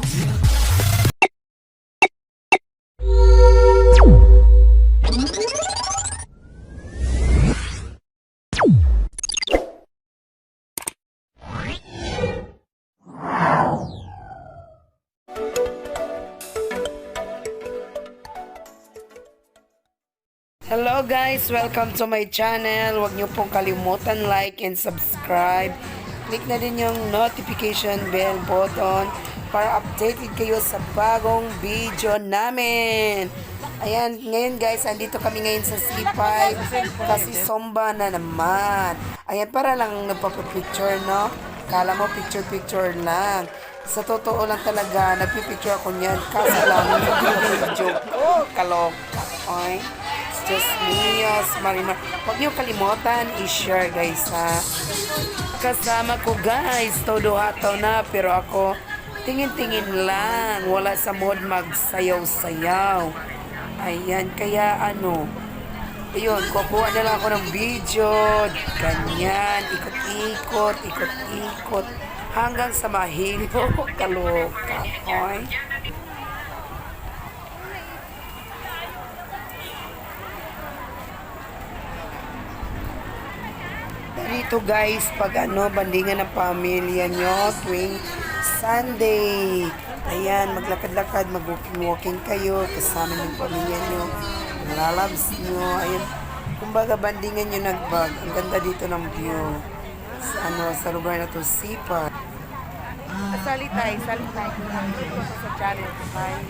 Hello guys, welcome to my channel. Huwag niyo pong kalimutan like and subscribe. Click na din yung notification bell button para updated kayo sa bagong video namin. Ayan, ngayon guys, andito kami ngayon sa C5 kasi Zumba na naman. Ayan, para lang nagpapapicture, no? Kala mo picture lang. Sa totoo lang talaga, nagpipicture ako niyan. Kasi lang, nag-video ko. Kaloka. Okay? Just me, Marimar. Huwag niyo kalimutan i-share guys ha. Kasama ko guys, todo hataw na pero ako tingin-tingin lang. Wala sa mood magsayaw-sayaw. Ayan, kaya ano. Ayun, kukuha na lang ako ng video. Ganyan, ikot-ikot, ikot-ikot. Hanggang sa mahilo. Kaloka. Okay? Dito guys, pag bandingan ng pamilya nyo tuwing Sunday. Ayan, maglakad-lakad, mag-walking-walking kayo, kasama ng pamilya nyo, ng lalabs nyo. Ayan, kumbaga bandingan nyo nagbag. Ang ganda dito ng view. Sa lugar na to, Sipa. Salitay. Sa channel. Bye.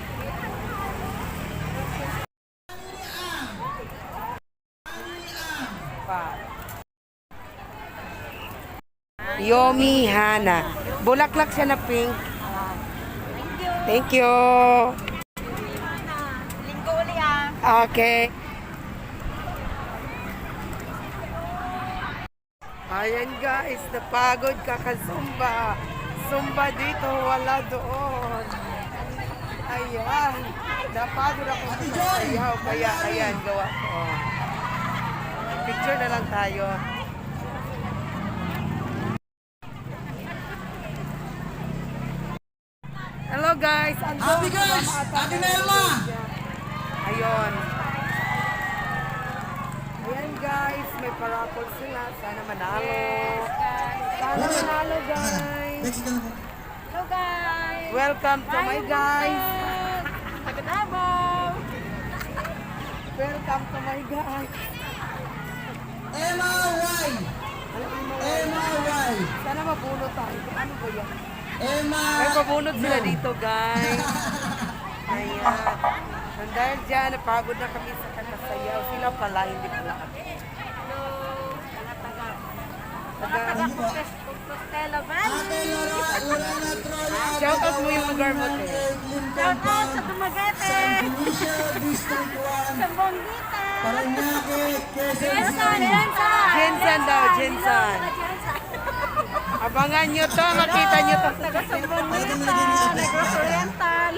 Yomi Hana. Bulaklak siya na pink. Thank you. Linggo uli ah. Okay. Ayan guys, napagod kakazumba. Zumba dito, wala doon. Ayan. Napagod ako sa sayaw. Kaya ayan, gawa ko. Picture na lang tayo. Hello guys, Happy guys! Happy Melma! Ayun. Ayan guys, may parapol sila. Sana manalo. Sana manalo guys. Hello guys. Welcome to my guys. Pagkatabo. Welcome to my guys. MRY! MRY! Sana mabunot tayo. Ano ba yan? May MRY! pabunot sila dito guys. Ayan. And dahil dyan, napagod na kami sa kakasayaw. Sila pala, hindi pala kami. Stella Valley. Ate Lorena Troya! Shout out mo yung lugar mo, te. Shout out sa Dumaguete. Indonesia District 1 Sa Bonggita. Parañaque, Quezon Jensan. City Jensan daw, Jensan. Abangan nyo to, makita nyo to. Taga sa Bonggita. Negros Oriental.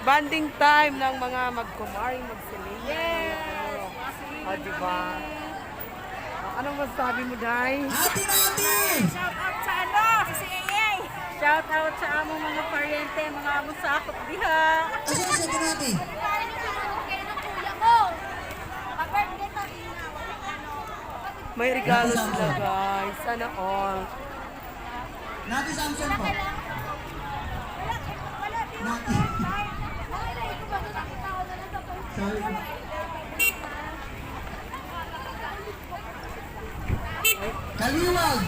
Banding time ng mga magkumaring, magsiling. Yes. O, diba? Anong masabi mo, Day? Ate Nati! Shout out sa sa CAA. Shout out sa among mga paryente, mga among sakop diha. Asa na si Ate Nati? May regalo sila, guys. Sana all. Nati Samson po. Nati. Sorry. Kaliwag!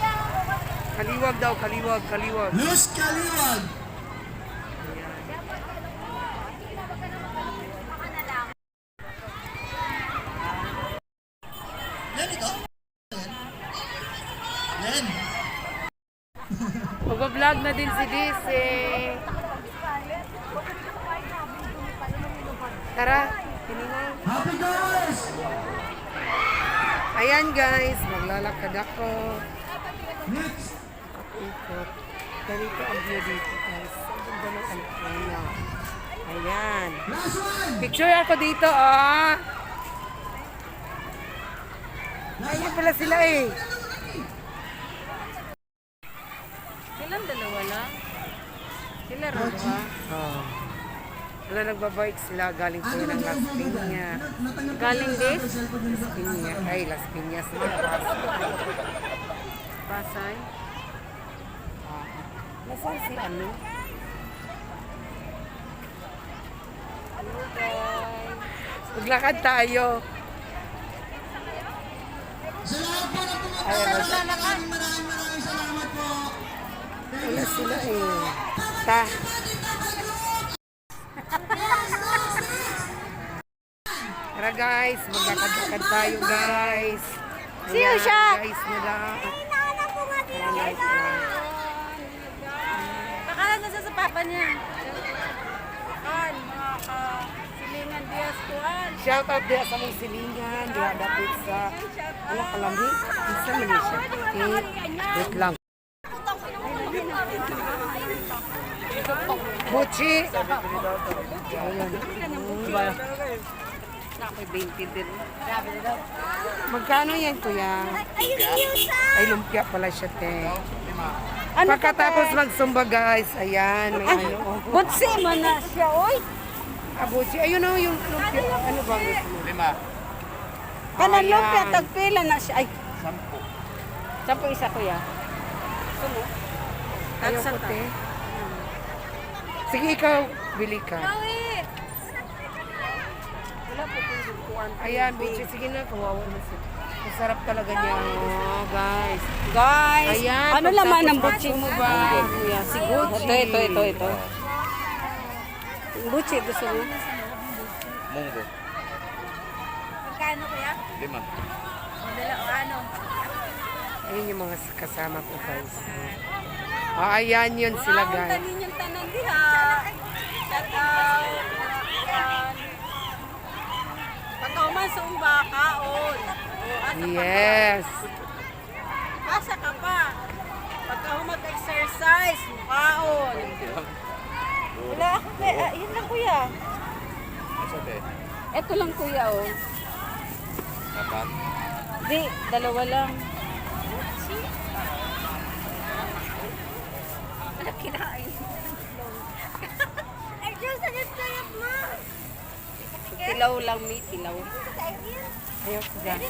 Kaliwag daw, kaliwag, kaliwag. Luz Kaliwag! Yan ito? Yan. Mag-vlog na din si Dise. Tara, tiningan. Happy guys! Ayan guys, maglalakad ako. Next! Ikot. Ganito ang view dito guys. Ang ganda ng California. Ayan. Last one! Picture ako dito, ah. Ayun pala sila eh. Silang dalawa lang. Sila rin ba? Oh. Wala nagbabike sila. Galing po yun ng Las Piñas. Galing din? Piñas. Ay, Las Piñas na. Pasay. Nasaan si ano? Maglakad tayo. Sa lahat po na Ayan, pumunta, maraming salamat po. wala sila eh. Ta. Tara guys, maglakad-lakad tayo guys. Siyo Ayan, siya. guys nila. Tara guys. Akala nasa sa papa niya. Kan, mga silingan Diaz Kuan. Shout out dia sa mong silingan, dia dapit sa ano kalami. Isa man ni siya. Wait lang. Buchi. Ayan. Nakoy 20 din. Magkano yan kuya? Ay lumpia pala siya te. Ano Pagkatapos magsumba guys, ayan, may ano. Butsi man na siya, oy. Abuchi, ayun o yung lumpia. Ano bang gusto mo? 5. Kanan Ayan. lumpia, tagpila na siya. Ay, 10 isa kuya. Sumo. Ayoko te. Sige ikaw, bili ka. Wala po kung kuan. Ayan, Buchi, sige na, kawawa na siya. Masarap talaga niya, oh, guys. Guys, Ayan, ano laman ng pagtapos butsi mo mo ba? ba? Kuya, si Gucci. Ito. Butsi, gusto mo? Munggo. Magkano kuya? 5. Ano? Ayun yung mga kasama ko, guys. Oh, ayan yun sila, guys. Tanin yung tanan diha. Shout out. Pagkauman sa umba, kaon. Yes. Asa ka pa. Pagka mag-exercise, kaon. Wala ako. Yun lang kuya. Asa te? Ito lang kuya, oh. Apat. Di, dalawa lang. Ano kinain? Tilaw lang, may tilaw. Ayoko dyan.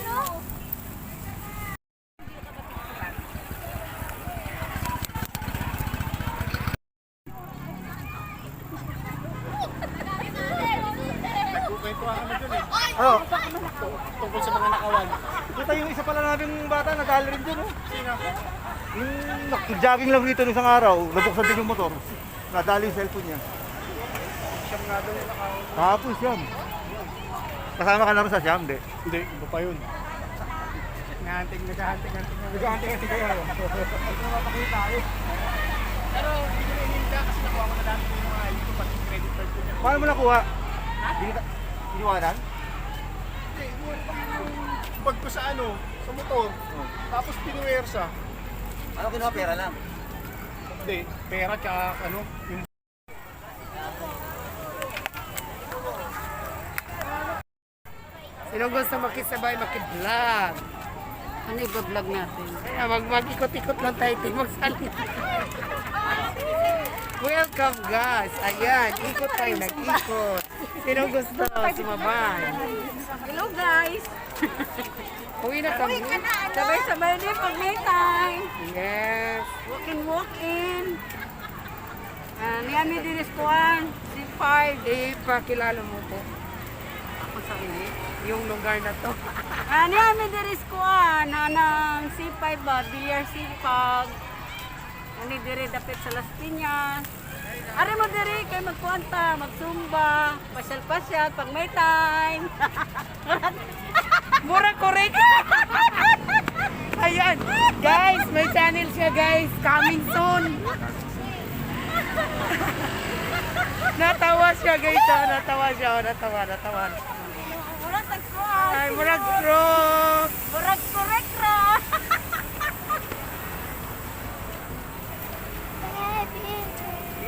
Oh, tungkol sa mga nakawan. Kita yung isa pala naming bata, nadali rin dun, oh. Sino? Yung jogging lang rito nung isang araw, nabuksan din yung motor. Nadali yung cellphone niya. Siyam nga daw yung nakawan. Kahapon siyam. Kasama ka na rin sa siyam, di? Hindi, iba pa yun. Nag-aanting kayo. Hindi mo mapakita eh. Pero hindi ko na kasi nakuha ko na dami ko yung mga YouTube at credit card ko niya. Paano mo nakuha? Iniwanan? Bag ko sa ano, sa motor. Tapos pinuwersa. Ano kinuha? Pera lang. Hindi, pera tsaka ano, yung Sino gusto makisabay, makiblog? Ano i-vlog natin? Kaya mag-ikot-ikot lang tayo, magsalita. Welcome guys. Ayan, ikot tayo, nag-ikot. Sino gusto sumabay? Hello guys! Uwi na kami. Sabay-sabay din pag may time. Yes. Walk in. Niyami din iskuhan. Si 5. Ipakilala mo po Ako sa ini. yung lugar na to. Niyami din iskuhan. Anang C5 ba? Bilyar Sipag. Ani diri dapit sa Las Piñas. Ari mo diri kay magkuanta, magsumba, pasyal-pasyal pag may time. Mura correct. Ayan. Guys, may channel siya guys. Coming soon. Natawa siya guys. Oh. Natawa siya. Oh. Natawa. Murag tagsuan. Ay, murag bro. Murag correct ra.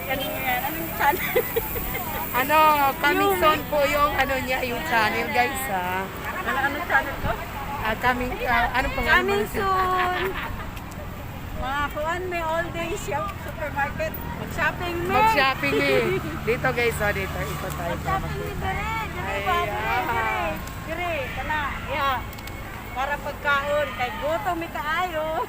Anong channel? Ano, coming soon po yung ano niya, yung channel guys ha. Anong channel ko? Coming, ano pangalan mo? Coming soon. Mga kuan may all day shop supermarket. Mag-shopping me. Mag-shopping eh. Dito guys, oh, dito. Ikot tayo. Mag-shopping ni Dere. Dere ba? Dere. Dere. Kana. Yeah. Para pagkaon. Kay gutom mi kaayo.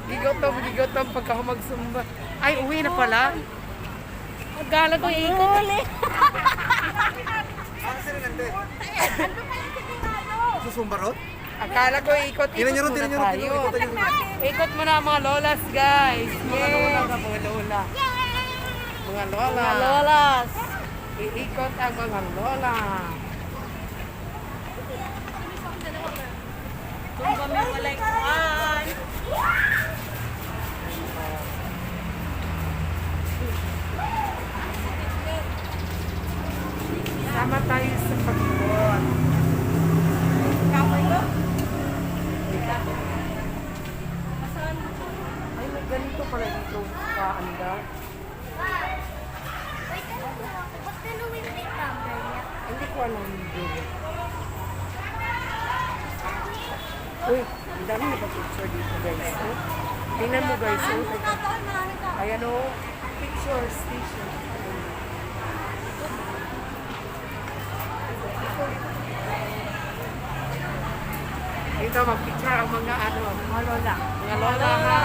Gigotom pagka ako magsumba. Ay, uwi na pala. Magala ko ikot. Susumba ron? Akala ko ikot. Tinan nyo ron, tinan nyo ron. tayo. Ikutan nyo ron. Ikot mo na mga lolas, guys. Mga lola na, mga lola. Mga lola. Mga lolas. Iikot ang mga lola. Kung kami walay kuan. Sama tayo sa pagkot. Kapoy ko. Ay, may ganito pala dito sa anda. Hindi ko alam din. Uy, ang dami nagpa-picture dito guys. Oh. Tingnan mo guys. Oh. Ayan o, picture station. Dito mag-picture ang mga ano, mga lola. Mga lola ha.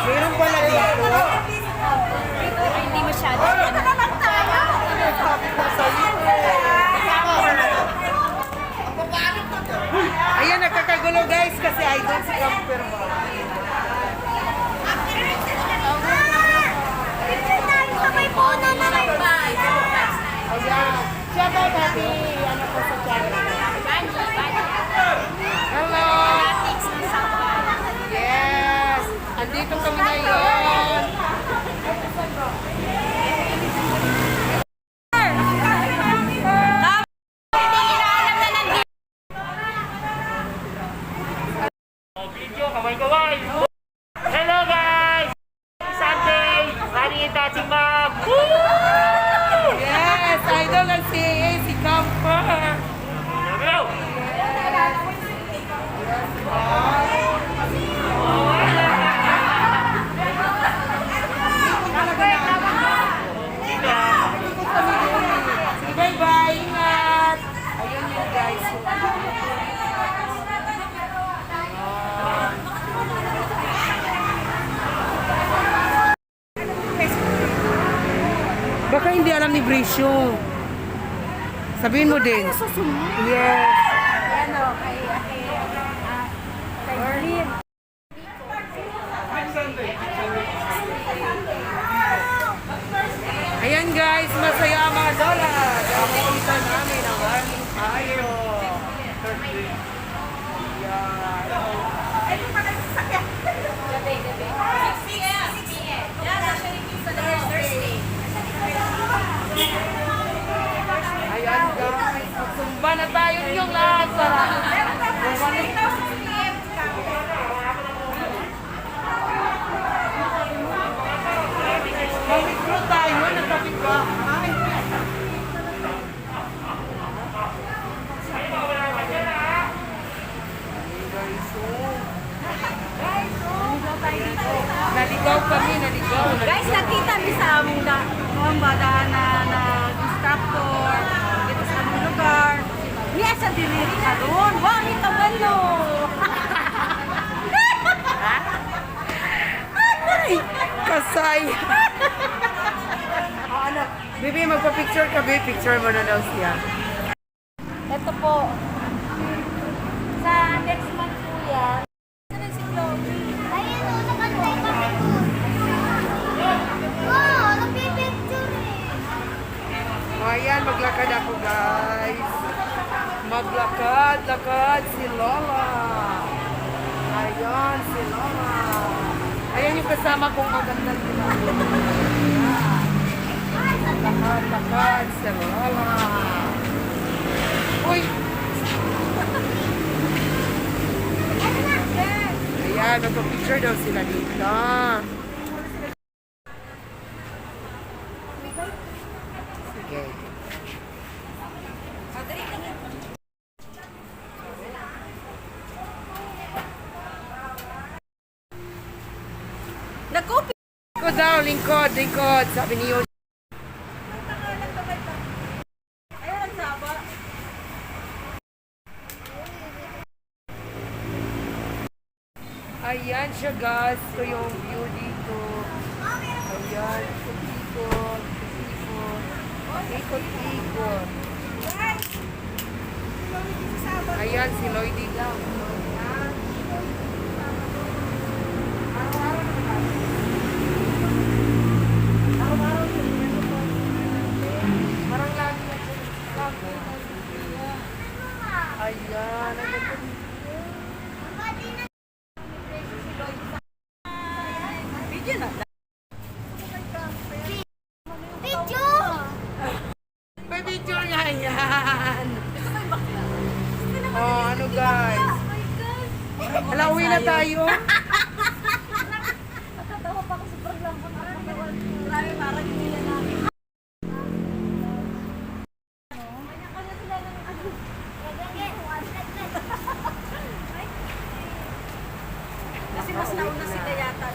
Meron pala dito. Hindi masyado. Ayan, nagkakagulo guys kasi idol si Camper mo. Ayan. Shout out happy, ano po sa channel. Hello! Yes! Andito kami ngayon. Hello guys! Sunday! Sunny and touching mom! Yes! Idol ang si Camper. Go! Bye-bye! Ingat! Ayun yun guys. Baka hindi alam ni Brisyo. Sabihin mo din. Yes. Ano, kay Lynn. Ayan guys, masaya ang mga lola. Nakikita namin ang aming tayo. Ayan guys, magsumba na tayo yung lahat para bumalik. Mag-recruit tayo, nagkapit-bahay. Naligaw kami, naligaw. Guys, nakita mi sa among badaan na instructor dito sa among lugar. Niya sa dili karon. Wa ni kabalo. Ay, kasay. Ano? Bibi, magpa-picture ka, Bibi. Picture mo na daw siya. Ito po. Sa next month po yan. Si Chloe. Ayun o, nakantay kami doon. Wow, nagpipicture eh. O, ayan, maglakad ako, guys. Maglakad si Lola. Ayan, si Lola. Ayan yung kasama kong magandang ginagawa. Lakad si Lola. Uy! Ayan, nagpa-picture daw sila dito. Sige. Nakopi. Lingkod daw, lingkod. Sabi ni Yoshi. Ayun ang saba. Ayan siya guys. Ito yung view dito. Ayan, ikot-ikot. Ikot-ikot. Ayan, si Lloydie lang. Parang lagi na siya. Ayan, ang ganda dito. Video na. Picture! May picture nga yan. Oh, ano guys? Hala, uwi na tayo. Nakatawa pa ako sa programa. Marami parang hindi na namin. Kasi mas nauna sila yata.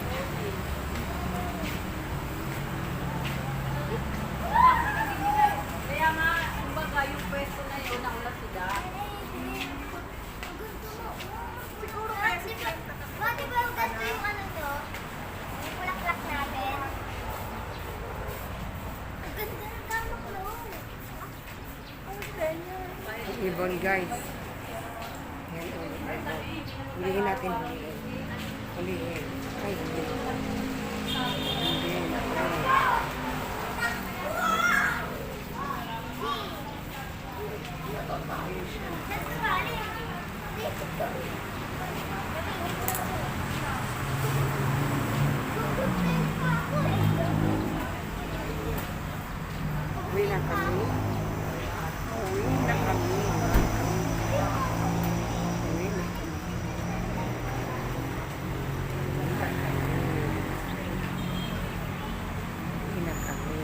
Kaya nga, kumbaga yung pwesto na yun, nauna sila. Siguro kaya sila. Bakit ba yung ganito yung ano to? Yung bulaklak natin? Ang ganda ng kama ko. Ang ganda. Ibon guys. Yan, ibon. Hulihin natin, hulihin. Hulihin. Ay, hindi. Hindi. Uwi na kami. Uwi na kami. Uwi na kami. Uwi na kami.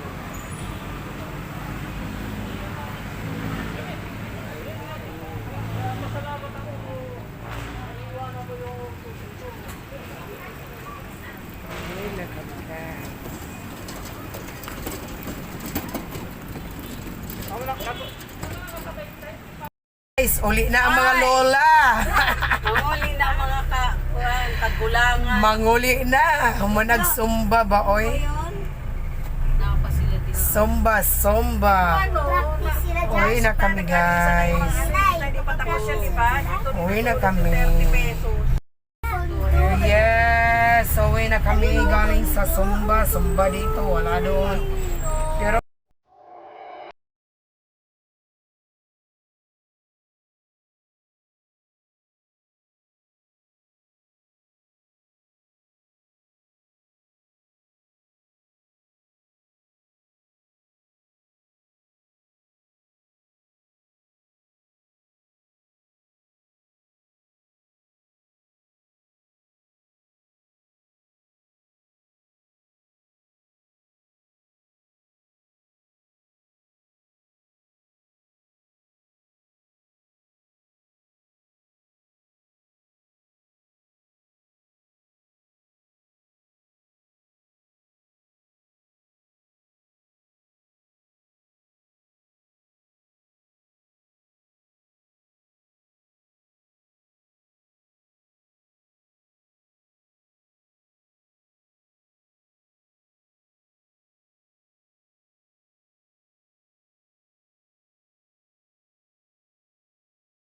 Uwi na kami guys. Guys, uli na ang mga lola. Manguli na ang mga kagulangan. Manguli na. Nagsumba ba, oy? Yun. Napa sila din. Somba. Practice sila dyan. Uwi na kami, guys. Hindi pa tapos yan, di ba? Dito Uwi na kami. 30 pesos. Yes, uwi na kami galing sa Sumba. Sumba dito, wala doon.